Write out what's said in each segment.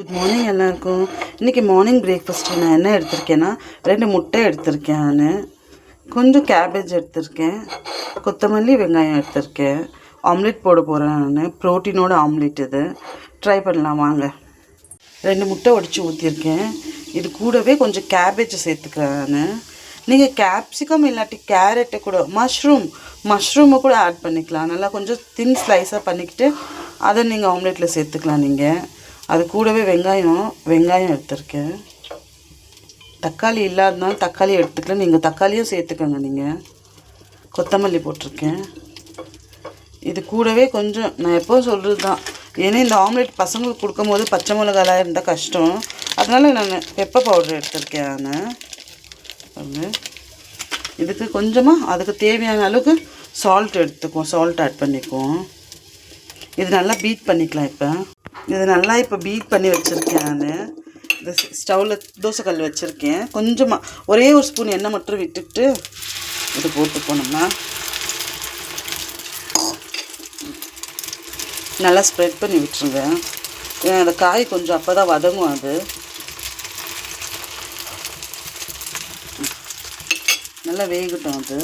Good morning எல்லாருக்கும். இன்றைக்கி morning breakfast நான் என்ன எடுத்திருக்கேன்னா 2 முட்டை எடுத்திருக்கேன். நான் கொஞ்சம் கேபேஜ் எடுத்திருக்கேன், கொத்தமல்லி, வெங்காயம் எடுத்திருக்கேன். ஆம்லேட் போட போகிறேன். நான் ப்ரோட்டீனோட ஆம்லேட் இது ட்ரை பண்ணலாம் வாங்க. 2 முட்டை உடச்சி ஊற்றிருக்கேன். இது கூடவே கொஞ்சம் கேபேஜ் சேர்த்துக்கிறேன். நான் நீங்கள் கேப்சிகம் இல்லாட்டி கேரட்டை கூட மஷ்ரூமை கூட ஆட் பண்ணிக்கலாம். நல்லா கொஞ்சம் தின் ஸ்லைஸாக பண்ணிக்கிட்டு அதை நீங்கள் ஆம்லேட்டில் சேர்த்துக்கலாம். நீங்கள் அது கூடவே வெங்காயம் எடுத்திருக்கேன். தக்காளி இல்லாதனால தக்காளி எடுத்துக்கலாம், நீங்கள் தக்காளியும் சேர்த்துக்கோங்க. நீங்கள் கொத்தமல்லி போட்டிருக்கேன். இது கூடவே கொஞ்சம் நான் எப்போவும் சொல்கிறது தான், ஏன்னா இந்த ஆம்லேட் பசங்களுக்கு கொடுக்கும் போது பச்சை மிளகாலாம் இருந்தால் கஷ்டம், அதனால் நான் பெப்பர் பவுடர் எடுத்திருக்கேன். நான் இதுக்கு கொஞ்சமாக அதுக்கு தேவையான அளவுக்கு சால்ட் எடுத்துக்குவோம், சால்ட் ஆட் பண்ணிக்குவோம். இது நல்லா பீட் பண்ணிக்கலாம். இது நல்லா பீட் பண்ணி வச்சுருக்கேன். நான் இந்த ஸ்டவ்வில் தோசைக்கல் வச்சுருக்கேன். கொஞ்சமாக ஒரே ஒரு ஸ்பூன் எண்ணெய் மட்டும் விட்டுட்டு இது போட்டு போனோம்னா நல்லா ஸ்ப்ரெட் பண்ணி விட்டுருங்க. ஏன்னா அந்த காய் கொஞ்சம் அப்போ தான் வதங்கும். அது நல்லா வேகட்டும். அது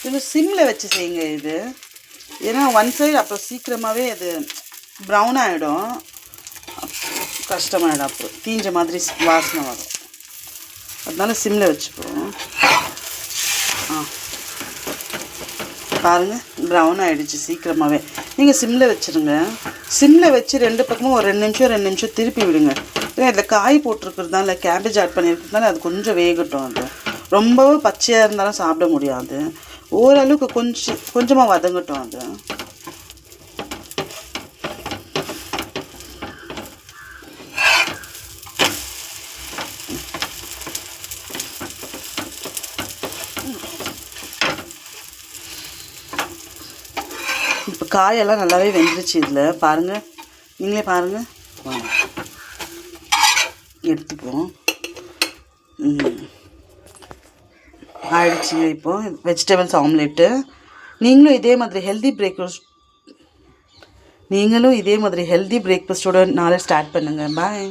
இது சிம்மில் வச்சு செய்யுங்க. இது ஏன்னா ஒன் சைடு அப்புறம் சீக்கிரமாகவே அது ப்ரௌன் ஆகிடும், கஷ்டமாயிடும், அப்புறம் தீஞ்ச மாதிரி வாசனை வரும். அதனால சிம்மில் வச்சுப்போம். பாருங்கள் ப்ரௌன் ஆகிடுச்சு சீக்கிரமாகவே. நீங்கள் சிம்மில் வச்சுருங்க. சிம்மில் வச்சு 2 பக்கமும் ஒரு 2 நிமிஷம் திருப்பி விடுங்க. ஏன்னா இதில் காய் போட்டிருக்கிறதுனால கேபேஜ் ஆட் பண்ணியிருக்கிறதுனால அது கொஞ்சம் வேகட்டும். அது ரொம்பவும் பச்சையாக இருந்தாலும் சாப்பிட முடியாது, ஓரளவுக்கு கொஞ்சமாக வதங்கட்டும். அது இப்போ காயெல்லாம் நல்லாவே வெந்துருச்சு. இதில் பாருங்கள், நீங்களே பாருங்கள். எடுத்துப்போம். ஆயிடுச்சு. இப்போது வெஜிடபிள்ஸ் ஆம்லேட்டு. நீங்களும் இதே மாதிரி ஹெல்தி பிரேக்ஃபாஸ்ட்டோட நாளை ஸ்டார்ட் பண்ணுங்கள். பாய்.